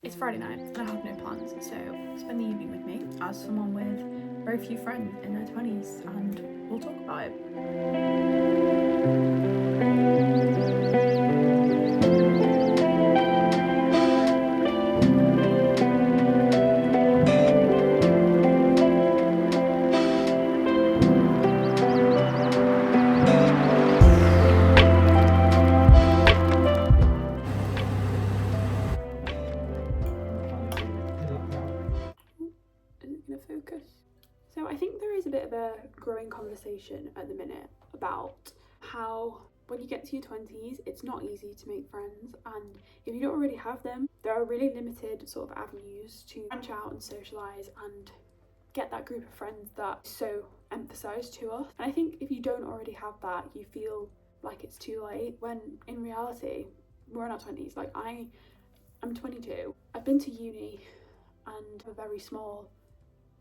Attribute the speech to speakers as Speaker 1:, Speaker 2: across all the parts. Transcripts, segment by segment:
Speaker 1: It's Friday night and I have no plans, so spend the evening with me as someone with very few friends in their 20s and we'll talk about it. Is it going to focus? So I think there is a bit of a growing conversation at the minute about how when you get to your 20s it's not easy to make friends, and if you don't already have them there are really limited sort of avenues to branch out and socialise and get that group of friends that is so emphasised to us. And I think if you don't already have that you feel like it's too late, when in reality we're in our 20s. Like I'm 22, I've been to uni and a very small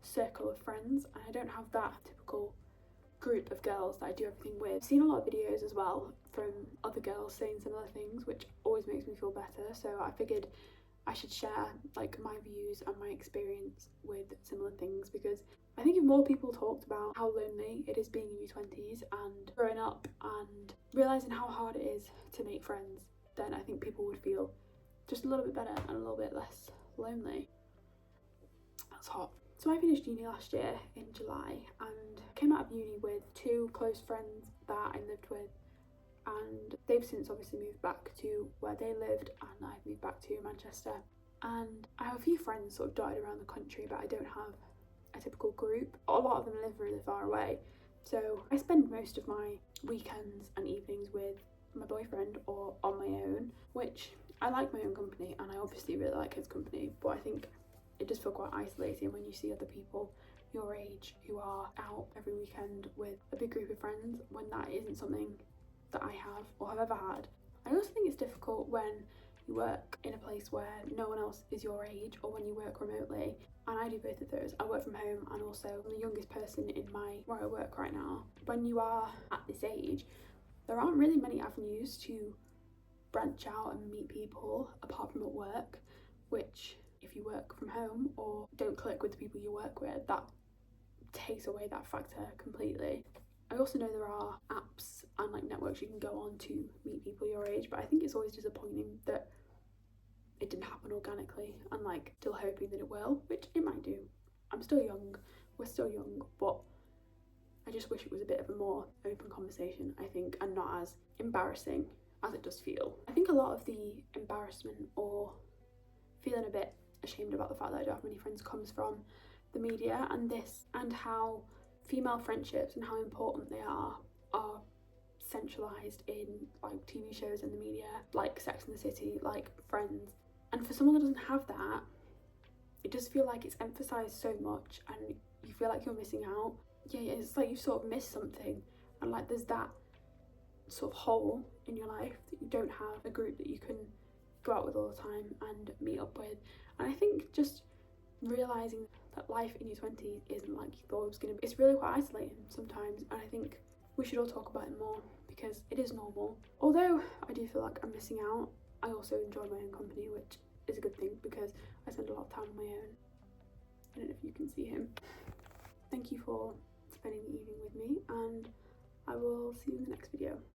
Speaker 1: circle of friends, and I don't have that typical group of girls that I do everything with. I've seen a lot of videos as well from other girls saying similar things, which always makes me feel better, so I figured I should share like my views and my experience with similar things, because I think if more people talked about how lonely it is being in your 20s and growing up and realising how hard it is to make friends, then I think people would feel just a little bit better and a little bit less lonely. That's hot. So I finished uni last year in July and came out of uni with two close friends that I lived with, and they've since obviously moved back to where they lived and I've moved back to Manchester. And I have a few friends sort of dotted around the country, but I don't have a typical group. A lot of them live really far away, so I spend most of my weekends and evenings with my boyfriend or on my own, which I like my own company and I obviously really like his company, but I think it does feel quite isolating when you see other people your age who are out every weekend with a big group of friends, when that isn't something that I have or have ever had. I also think it's difficult when you work in a place where no one else is your age, or when you work remotely, and I do both of those. I work from home and also I'm the youngest person in where I work right now. When you are at this age, there aren't really many avenues to branch out and meet people apart from at work, which if you work from home or don't click with the people you work with, that takes away that factor completely. I also know there are apps and like networks you can go on to meet people your age, but I think it's always disappointing that it didn't happen organically, and like still hoping that it will, which it might do. I'm still young, we're still young, but I just wish it was a bit of a more open conversation, I think, and not as embarrassing as it does feel. I think a lot of the embarrassment or feeling a bit ashamed about the fact that I don't have many friends comes from the media and how female friendships and how important they are centralised in like TV shows and the media, like Sex and the City, like Friends. And for someone that doesn't have that, it does feel like it's emphasised so much and you feel like you're missing out. Yeah, it's like you've sort of missed something, and like there's that sort of hole in your life that you don't have a group that you can go out with all the time and meet up with. And I think just realising that life in your 20s isn't like you thought it was going to be, it's really quite isolating sometimes, and I think we should all talk about it more because it is normal. Although I do feel like I'm missing out, I also enjoy my own company, which is a good thing because I spend a lot of time on my own. I don't know if you can see him. Thank you for spending the evening with me, and I will see you in the next video.